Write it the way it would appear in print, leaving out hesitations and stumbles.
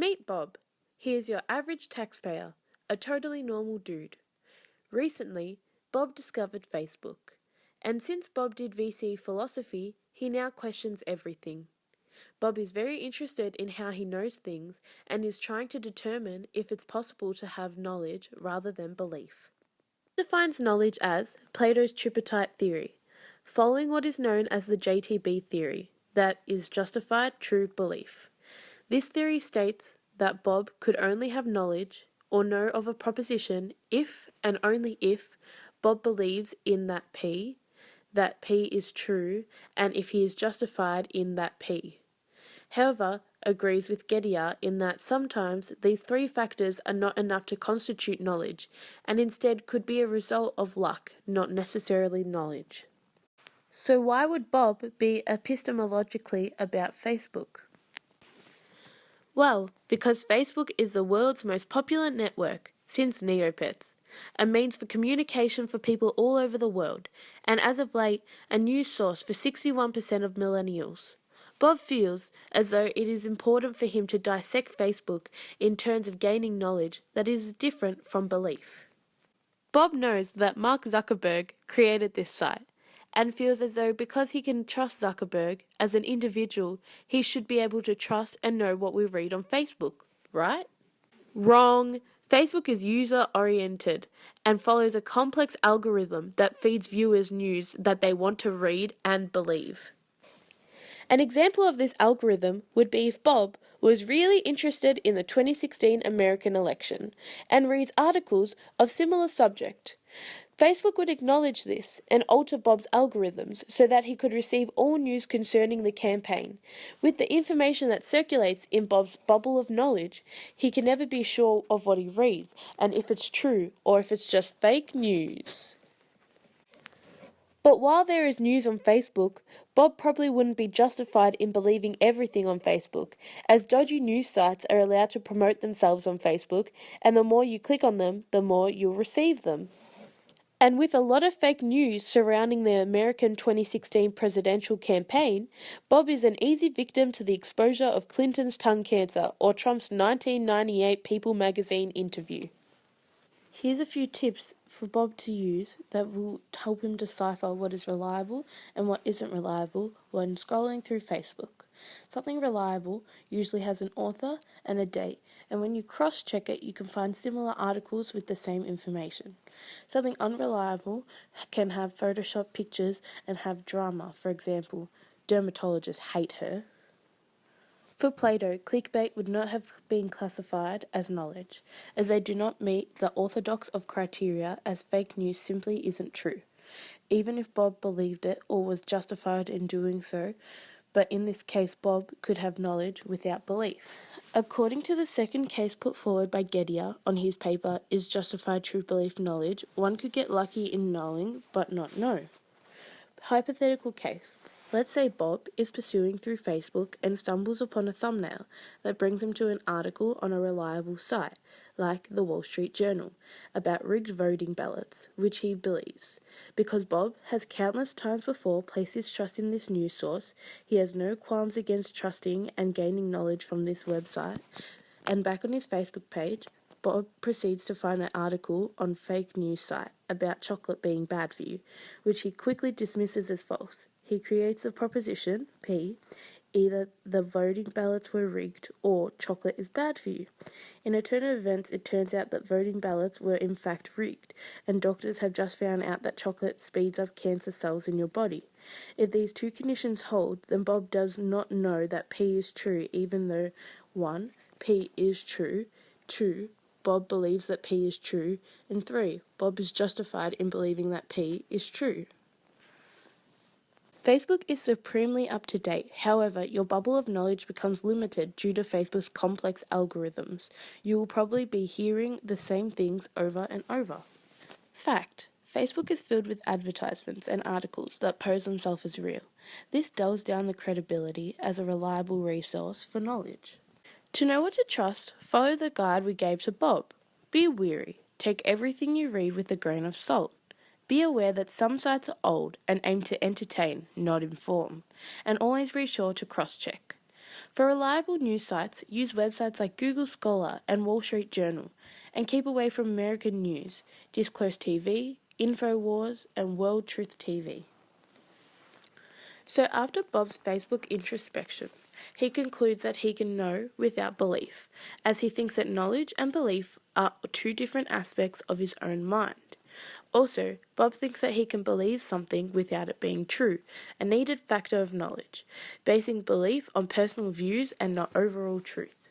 Meet Bob. He is your average taxpayer, a totally normal dude. Recently, Bob discovered Facebook. And since Bob did VC philosophy, he now questions everything. Bob is very interested in how he knows things and is trying to determine if it's possible to have knowledge rather than belief. He defines knowledge as Plato's tripartite theory, following what is known as the JTB theory, that is justified true belief. This theory states that Bob could only have knowledge or know of a proposition if and only if Bob believes in that P is true, and if he is justified in that P. However, agrees with Gettier in that sometimes these three factors are not enough to constitute knowledge, and instead could be a result of luck, not necessarily knowledge. So why would Bob be epistemologically about Facebook? Well, because Facebook is the world's most popular network since Neopets, a means for communication for people all over the world, and as of late, a news source for 61% of millennials. Bob feels as though it is important for him to dissect Facebook in terms of gaining knowledge that is different from belief. Bob knows that Mark Zuckerberg created this site, and feels as though because he can trust Zuckerberg as an individual, he should be able to trust and know what we read on Facebook, right? Wrong. Facebook is user-oriented and follows a complex algorithm that feeds viewers news that they want to read and believe. An example of this algorithm would be if Bob was really interested in the 2016 American election and reads articles of similar subject. Facebook would acknowledge this and alter Bob's algorithms so that he could receive all news concerning the campaign. With the information that circulates in Bob's bubble of knowledge, he can never be sure of what he reads and if it's true or if it's just fake news. But while there is news on Facebook, Bob probably wouldn't be justified in believing everything on Facebook, as dodgy news sites are allowed to promote themselves on Facebook, and the more you click on them, the more you'll receive them. And with a lot of fake news surrounding the American 2016 presidential campaign, Bob is an easy victim to the exposure of Clinton's tongue cancer or Trump's 1998 People magazine interview. Here's a few tips for Bob to use that will help him decipher what is reliable and what isn't reliable when scrolling through Facebook. Something reliable usually has an author and a date, and when you cross-check it, you can find similar articles with the same information. Something unreliable can have Photoshop pictures and have drama, for example, dermatologists hate her. For Plato, clickbait would not have been classified as knowledge, as they do not meet the orthodox of criteria, as fake news simply isn't true, even if Bob believed it or was justified in doing so, but in this case Bob could have knowledge without belief. According to the second case put forward by Gettier on his paper, Is Justified True Belief Knowledge, one could get lucky in knowing but not know. Hypothetical case. Let's say Bob is pursuing through Facebook and stumbles upon a thumbnail that brings him to an article on a reliable site, like the Wall Street Journal, about rigged voting ballots, which he believes. Because Bob has countless times before placed his trust in this news source, he has no qualms against trusting and gaining knowledge from this website. And back on his Facebook page, Bob proceeds to find an article on fake news site about chocolate being bad for you, which he quickly dismisses as false. He creates the proposition, P, either the voting ballots were rigged or chocolate is bad for you. In a turn of events, it turns out that voting ballots were in fact rigged, and doctors have just found out that chocolate speeds up cancer cells in your body. If these two conditions hold, then Bob does not know that P is true, even though 1. P is true, 2. Bob believes that P is true, and 3. Bob is justified in believing that P is true. Facebook is supremely up to date. However, your bubble of knowledge becomes limited due to Facebook's complex algorithms. You will probably be hearing the same things over and over. Fact. Facebook is filled with advertisements and articles that pose themselves as real. This dulls down the credibility as a reliable resource for knowledge. To know what to trust, follow the guide we gave to Bob. Be wary. Take everything you read with a grain of salt. Be aware that some sites are old and aim to entertain, not inform, and always be sure to cross-check. For reliable news sites, use websites like Google Scholar and Wall Street Journal, and keep away from American news, Disclose TV, InfoWars, and World Truth TV. So after Bob's Facebook introspection, he concludes that he can know without belief, as he thinks that knowledge and belief are two different aspects of his own mind. Also, Bob thinks that he can believe something without it being true, a needed factor of knowledge, basing belief on personal views and not overall truth.